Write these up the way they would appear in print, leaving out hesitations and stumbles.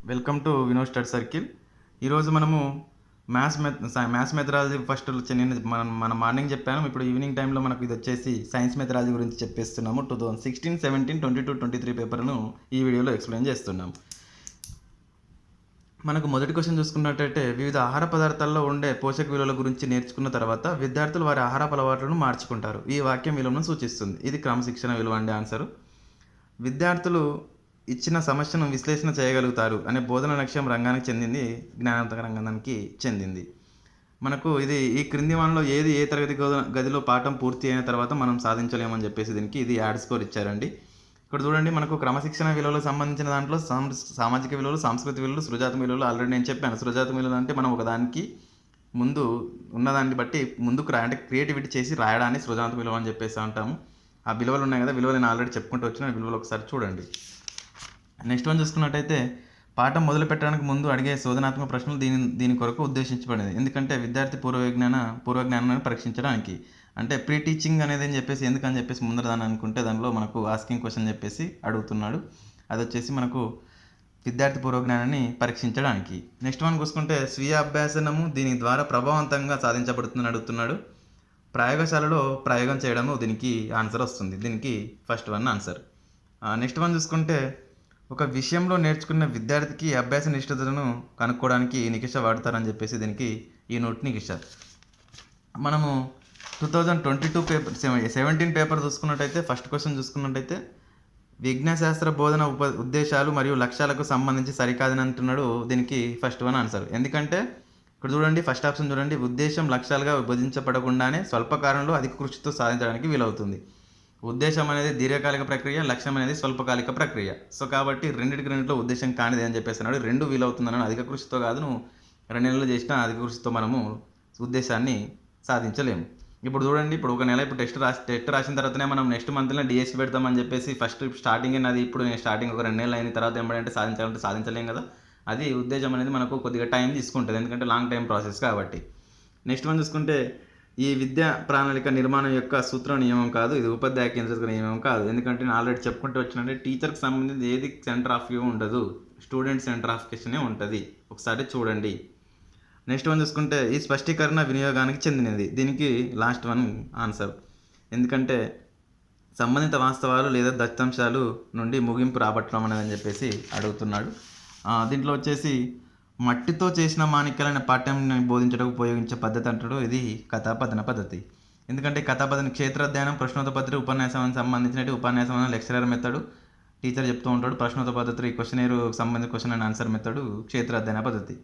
Welcome to Vinod study circle. ఈరోజు మనము maths methodology first మన మార్నింగ్ చెప్పాను. ఇప్పుడు ఈవినింగ్ టైంలో మనకు ఇది వచ్చేసి సైన్స్ మెథడాలజీ గురించి చెప్పేస్తున్నాము. 2016, 17, 22, 23 పేపర్ను ఈ వీడియోలో ఎక్స్ప్లెయిన్ చేస్తున్నాము. మనకు మొదటి క్వశ్చన్ చూసుకున్నట్టయితే, వివిధ ఆహార పదార్థాల్లో ఉండే పోషక విలువల గురించి నేర్చుకున్న తర్వాత విద్యార్థులు వారి ఆహారపు అలవాట్లను మార్చుకుంటారు. ఈ వాక్యం విలువను సూచిస్తుంది. ఇది క్రమశిక్షణ విలువ అండి ఆన్సరు. విద్యార్థులు ఇచ్చిన సమస్యను విశ్లేషణ చేయగలుగుతారు అనే బోధన లక్ష్యం రంగానికి చెందింది, జ్ఞానాత్మక రంగానికి చెందింది. మనకు ఇది ఈ క్రింది వానలో ఏది ఏ తరగతి గదిలో పాఠం పూర్తి అయిన తర్వాత మనం సాధించలేమని చెప్పేసి దీనికి ఇది యాడ్ స్కోర్ ఇచ్చారండి. ఇక్కడ చూడండి, మనకు క్రమశిక్షణ విలువలకు సంబంధించిన దాంట్లో సామాజిక విలువలు, సాంస్కృతిక విలువలు, సృజాత్మక విలువలు ఆల్రెడీ నేను చెప్పాను. సృజాత్మక విలువలు అంటే మనం ఒకదానికి ముందు ఉన్నదాన్ని బట్టి ముందుకు అంటే క్రియేటివిటీ చేసి రాయడాన్ని సృజనాత్మక విలువ అని చెప్పేసి అంటాము. ఆ విలువలు ఉన్నాయి కదా, విలువలు నేను ఆల్రెడీ చెప్పుకుంటూ వచ్చిన విలువలు ఒకసారి చూడండి. నెక్స్ట్ వన్ చూసుకున్నట్టయితే, పాఠం మొదలు పెట్టడానికి ముందు అడిగే శోధనాత్మక ప్రశ్నలు దీని కొరకు ఉద్దేశించబడింది. ఎందుకంటే విద్యార్థి పూర్వజ్ఞానాన్ని పరీక్షించడానికి. అంటే ప్రీ టీచింగ్ అనేది అని చెప్పేసి ఎందుకని చెప్పేసి ముందర దాన్ని అనుకుంటే దానిలో మనకు ఆస్కింగ్ క్వశ్చన్ చెప్పేసి అడుగుతున్నాడు. అది వచ్చేసి మనకు విద్యార్థి పూర్వజ్ఞానాన్ని పరీక్షించడానికి. నెక్స్ట్ వన్ చూసుకుంటే, స్వీయ అభ్యాసనము దీని ద్వారా ప్రభావవంతంగా సాధించబడుతుందని అడుగుతున్నాడు. ప్రయోగశాలలో ప్రయోగం చేయడము దీనికి ఆన్సర్ వస్తుంది. దీనికి first one answer. Next one చూసుకుంటే, ఒక విషయంలో నేర్చుకున్న విద్యార్థికి అభ్యాస నిష్ఠతను కనుక్కోవడానికి నికిష వాడతారని చెప్పేసి దీనికి ఈ నోట్ నికిష. మనము 2022 పేపర్ 17 పేపర్ చూసుకున్నట్టయితే ఫస్ట్ క్వశ్చన్ చూసుకున్నట్టయితే, విజ్ఞానశాస్త్ర బోధన ఉద్దేశాలు మరియు లక్ష్యాలకు సంబంధించి సరికాదని అంటున్నాడు. దీనికి ఫస్ట్ వన్ ఆన్సర్. ఎందుకంటే ఇక్కడ చూడండి, ఫస్ట్ ఆప్షన్ చూడండి, ఉద్దేశం లక్ష్యాలుగా విభజించబడకుండానే స్వల్పకాలంలో అధిక కృషితో సాధించడానికి వీలవుతుంది. ఉద్దేశం అనేది దీర్ఘకాలిక ప్రక్రియ, లక్ష్యం అనేది స్వల్పకాలిక ప్రక్రియ. సో కాబట్టి రెండింటిలో ఉద్దేశం కానిది అని చెప్పేస్తున్నాడు. రెండు వీలవుతుందన్నాడు. అధిక కృషితో కాదు, నువ్వు 2 నెలలు చేసినా అధిక కృషితో మనము ఉద్దేశాన్ని సాధించలేము. ఇప్పుడు చూడండి, ఇప్పుడు ఒక నెల ఇప్పుడు టెస్ట్ రాసిన తర్వాతనే మనం నెక్స్ట్ మంత్లో డిఎస్సి పెడతామని చెప్పేసి ఫస్ట్ స్టార్టింగ్ అది ఇప్పుడు నేను స్టార్టింగ్ ఒక 2 నెలలు అయిన తర్వాత ఏమంటే సాధించలేం కదా. అది ఉద్దేశం అనేది మనకు కొద్దిగా టైం తీసుకుంటుంది, ఎందుకంటే లాంగ్ టైం ప్రాసెస్ కాబట్టి. నెక్స్ట్ మనం చూసుకుంటే, ఈ విద్యా ప్రణాళిక నిర్మాణం యొక్క సూత్ర నియమం కాదు, ఇది ఉపాధ్యాయ కేంద్రిత నియమం కాదు. ఎందుకంటే నేను ఆల్రెడీ చెప్పుకుంటూ వచ్చినంటే టీచర్కి సంబంధించి ఏది సెంటర్ ఆఫ్ వ్యూ ఉండదు, స్టూడెంట్ సెంటర్ ఆఫ్ క్వశ్చనే ఉంటుంది. ఒకసారి చూడండి. నెక్స్ట్ వన్ చూసుకుంటే, ఈ స్పష్టీకరణ వినియోగానికి చెందినది. దీనికి లాస్ట్ వన్ ఆన్సర్. ఎందుకంటే సంబంధిత వాస్తవాలు లేదా దత్తాంశాలు నుండి ముగింపు రాబట్టడం అనేది అని చెప్పేసి అడుగుతున్నాడు. దీంట్లో వచ్చేసి మట్టితో చేసిన మాణిక్యాలనే పాఠ్యాన్ని బోధించడానికి ఉపయోగించే పద్ధతి అంటాడు. ఇది కథాపధన పద్ధతి. ఎందుకంటే కథాపధన క్షేత్రాధ్యయనం, ప్రశ్నోత్తర పద్ధతి, ఉపన్యాసానికి సంబంధించినట్టు ఉపన్యాసం లెక్చరర్ మెథడు టీచర్ చెప్తూ ఉంటాడు. ప్రశ్నోత్తర పద్ధతి క్వశ్చనర్ సంబంధించిన క్వశ్చన్ అండ్ ఆన్సర్ మెథడు క్షేత్రాధ్యయన పద్ధతి.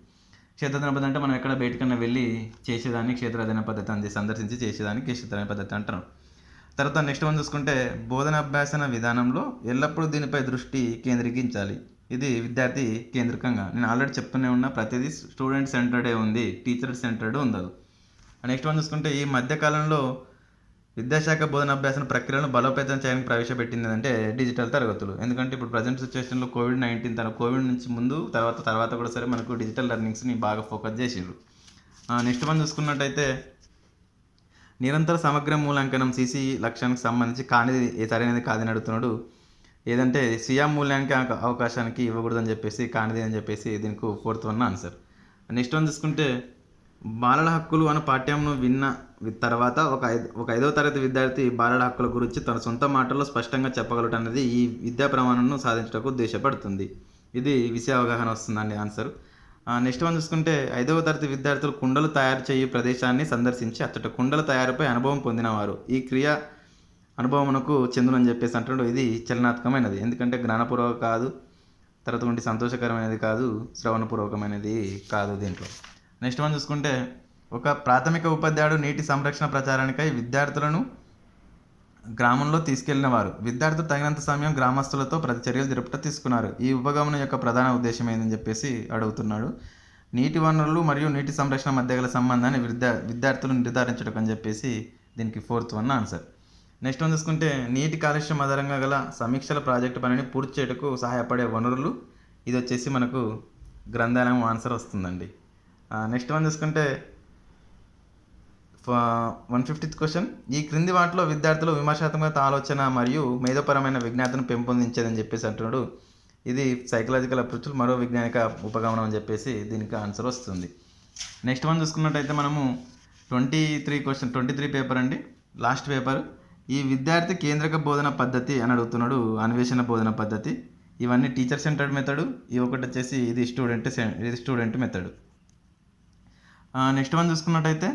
క్షేత్రాధ్యయన పద్ధతి అంటే మనం ఎక్కడ బయటకన్నా వెళ్ళి చేసేదాన్ని క్షేత్రాధ్యయన పద్ధతి అని సందర్శించి చేసేదానికి క్షేత్రాధ్యయన పద్ధతి అంటారు. తర్వాత నెక్స్ట్ వన్ చూసుకుంటే, బోధన అభ్యాసన విధానంలో ఎల్లప్పుడూ దీనిపై దృష్టి కేంద్రీకరించాలి. ఇది విద్యార్థి కేంద్రికంగా. నేను ఆల్రెడీ చెప్తూనే ఉన్నా, ప్రతిదీ స్టూడెంట్ సెంటర్డే ఉంది, టీచర్ సెంటర్డ్ ఉండదు. నెక్స్ట్ వన్ చూసుకుంటే, ఈ మధ్యకాలంలో విద్యాశాఖ బోధన అభ్యాసన ప్రక్రియలను బలోపేతం చేయడానికి ప్రవేశపెట్టింది అంటే డిజిటల్ తరగతులు. ఎందుకంటే ఇప్పుడు ప్రజెంట్ సిచ్యువేషన్లో కోవిడ్ నుంచి ముందు తర్వాత కూడా సరే మనకు డిజిటల్ లెర్నింగ్స్ని బాగా ఫోకస్ చేసిండ్రు. నెక్స్ట్ వన్ చూసుకున్నట్టయితే, నిరంతర సమగ్ర మూల్యాంకనం సిసి లక్ష్యానికి సంబంధించి కానిది సరైనది కాదని అడుగుతున్నాడు. ఏదంటే స్వీయ మూల్యాంకన అవకాశానికి ఇవ్వకూడదని చెప్పేసి కానిది అని చెప్పేసి దీనికి fourth one answer. Next one చూసుకుంటే, బాలల హక్కులు అనే పాఠ్యంను విన్న తర్వాత ఒక 5వ తరగతి విద్యార్థి బాలల హక్కుల గురించి తన సొంత మాటల్లో స్పష్టంగా చెప్పగలటం అనేది ఈ విద్యా ప్రమాణాలను సాధించడానికి ఉద్దేశపడుతుంది. ఇది విషయ అవగాహన వస్తుందండి ఆన్సర్. నెక్స్ట్ వన్ చూసుకుంటే, 5వ తరగతి విద్యార్థులు కుండలు తయారు చేయు ప్రదేశాన్ని సందర్శించి అచ్చట కుండల తయారీపై అనుభవం పొందినవారు. ఈ క్రియ అనుభవమునకు చెందునని చెప్పేసి అంటాడు. ఇది చలనాత్మకమైనది. ఎందుకంటే జ్ఞానపూర్వక కాదు, తర్వాత ఉండి సంతోషకరమైనది కాదు, శ్రవణపూర్వకమైనది కాదు దీంట్లో. నెక్స్ట్ వన్ చూసుకుంటే, ఒక ప్రాథమిక ఉపాధ్యాయుడు నీటి సంరక్షణ ప్రచారానికై విద్యార్థులను గ్రామంలో తీసుకెళ్లినవారు. విద్యార్థులు తగినంత సమయం గ్రామస్తులతో ప్రతి చర్యలు జరుపుట తీసుకున్నారు. ఈ ఉపగమనం యొక్క ప్రధాన ఉద్దేశం ఏందని చెప్పేసి అడుగుతున్నాడు. నీటి వనరులు మరియు నీటి సంరక్షణ మధ్య గల సంబంధాన్ని విద్యార్థులు నిర్ధారించడం అని చెప్పేసి దీనికి fourth one answer. Next one చూసుకుంటే, నీటి కాలుష్యం ఆధారంగా గల సమీక్షల ప్రాజెక్టు పనిని పూర్తి చేయటకు సహాయపడే వనరులు. ఇది వచ్చేసి మనకు గ్రంథాలయం ఆన్సర్ వస్తుందండి. నెక్స్ట్ వన్ చూసుకుంటే, 150th క్వశ్చన్, ఈ క్రింది వాటిలో విద్యార్థులు విమర్శాత్మక ఆలోచన మరియు మేధోపరమైన విజ్ఞాతను పెంపొందించేదని చెప్పేసి అంటున్నాడు. ఇది సైకలాజికల్ అప్రోచ్ మరో వైజ్ఞానిక ఉపగమనం అని చెప్పేసి దీనికి ఆన్సర్ వస్తుంది. నెక్స్ట్ వన్ చూసుకున్నట్టయితే మనము 23 పేపర్ అండి, లాస్ట్ పేపర్. ఈ విద్యార్థి కేంద్రక బోధన పద్ధతి అని అడుగుతున్నాడు, అన్వేషణ బోధన పద్ధతి. ఇవన్నీ టీచర్ సెంటర్డ్ మెథడ్, ఇవి ఒకటి వచ్చేసి ఇది స్టూడెంట్ మెథడ్. నెక్స్ట్ వన్ చూసుకున్నట్టయితే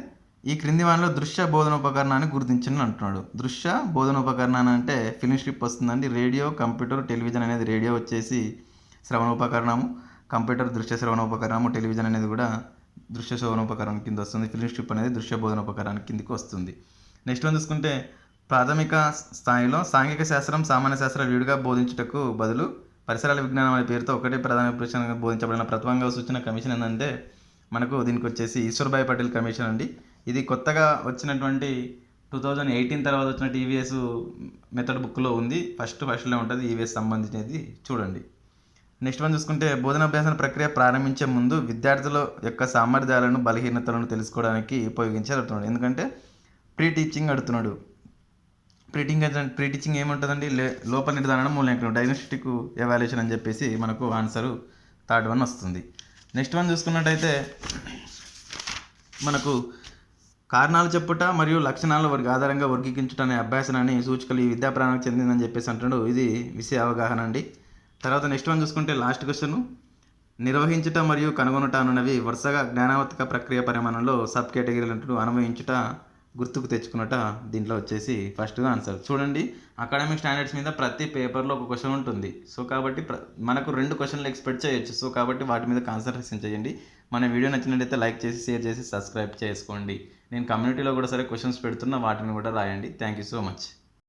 ఈ క్రింది వానిలో దృశ్య బోధనోపకరణాన్ని గుర్తించండి అంటున్నాడు. దృశ్య బోధనోపకరణాన్ని అంటే ఫిల్మ్ స్ట్రిప్ వస్తుందండి. రేడియో, కంప్యూటర్, టెలివిజన్ అనేది రేడియో వచ్చేసి శ్రవణోపకరణము, కంప్యూటర్ దృశ్య శ్రవణోపకరణము, టెలివిజన్ అనేది కూడా దృశ్య శ్రవణోపకరణం కింద వస్తుంది. ఫిల్మ్ స్ట్రిప్ అనేది దృశ్య బోధనోపకరణం కిందకి వస్తుంది. నెక్స్ట్ వన్ చూసుకుంటే ప్రాథమిక స్థాయిలో సాంఘిక శాస్త్రం, సామాన్య శాస్త్రాలు విడిగా బోధించుటకు బదులు పరిసరాల విజ్ఞానం అనే పేరుతో ఒకటే ప్రధాన విషయంగా బోధించబడిన ప్రతిభంగా సూచన కమిషన్ ఏంటంటే మనకు దీనికి వచ్చేసి ఈశ్వర్భాయ్ పటేల్ కమిషన్ అండి. ఇది కొత్తగా వచ్చినటువంటి 2018 తర్వాత వచ్చిన టీవీఎస్ మెథడ్ బుక్లో ఉంది. ఫస్ట్లో ఉంటుంది ఈవీఎస్ సంబంధించినది, చూడండి. నెక్స్ట్ వన్ చూసుకుంటే బోధనాభ్యాసన ప్రక్రియ ప్రారంభించే ముందు విద్యార్థుల యొక్క సామర్థ్యాలను, బలహీనతలను తెలుసుకోవడానికి ఉపయోగించి అడుగుతున్నాడు. ఎందుకంటే ప్రీ టీచింగ్ అడుగుతున్నాడు. ప్రీ టీచింగ్ ఏముంటుందండి, లోప నిర్ధారణ, మూల్యాంకనం, డయాగ్నోస్టిక్ ఎవాల్యుయేషన్ అని చెప్పేసి మనకు ఆన్సరు థర్డ్ వన్ వస్తుంది. నెక్స్ట్ వన్ చూసుకున్నట్టయితే మనకు కారణాలు చెప్పుట మరియు లక్షణాల ఆధారంగా వర్గీకరించుట అనే అభ్యాసనాన్ని సూచికలు ఈ విద్యా ప్రాణానికి చెందిందని చెప్పేసి అంటున్నాడు. ఇది విషయ అవగాహన అండి. తర్వాత నెక్స్ట్ వన్ చూసుకుంటే లాస్ట్ క్వశ్చన్, నిర్వహించుట మరియు కనుగొనుట అనున్నవి వరుసగా జ్ఞానాత్మక ప్రక్రియ పరిమాణంలో సబ్ కేటగిరీలు అంటూ అన్వయించుట, గుర్తుకు తెచ్చుకున్నట దీంట్లో వచ్చేసి ఫస్ట్గా ఆన్సర్. చూడండి, అకాడమిక్ స్టాండర్డ్స్ మీద ప్రతి పేపర్లో ఒక క్వశ్చన్ ఉంటుంది. సో కాబట్టి మనకు 2 క్వశ్చన్లు ఎక్స్పెక్ట్ చేయొచ్చు. సో కాబట్టి వాటి మీద కాన్సన్ట్రేషన్ చేయండి. మన వీడియో నచ్చినట్లయితే లైక్ చేసి, షేర్ చేసి, సబ్స్క్రైబ్ చేసుకోండి. నేను కమ్యూనిటీలో కూడా సరే క్వశ్చన్స్ పెడుతున్నా, వాటిని కూడా రాయండి. Thank you so much.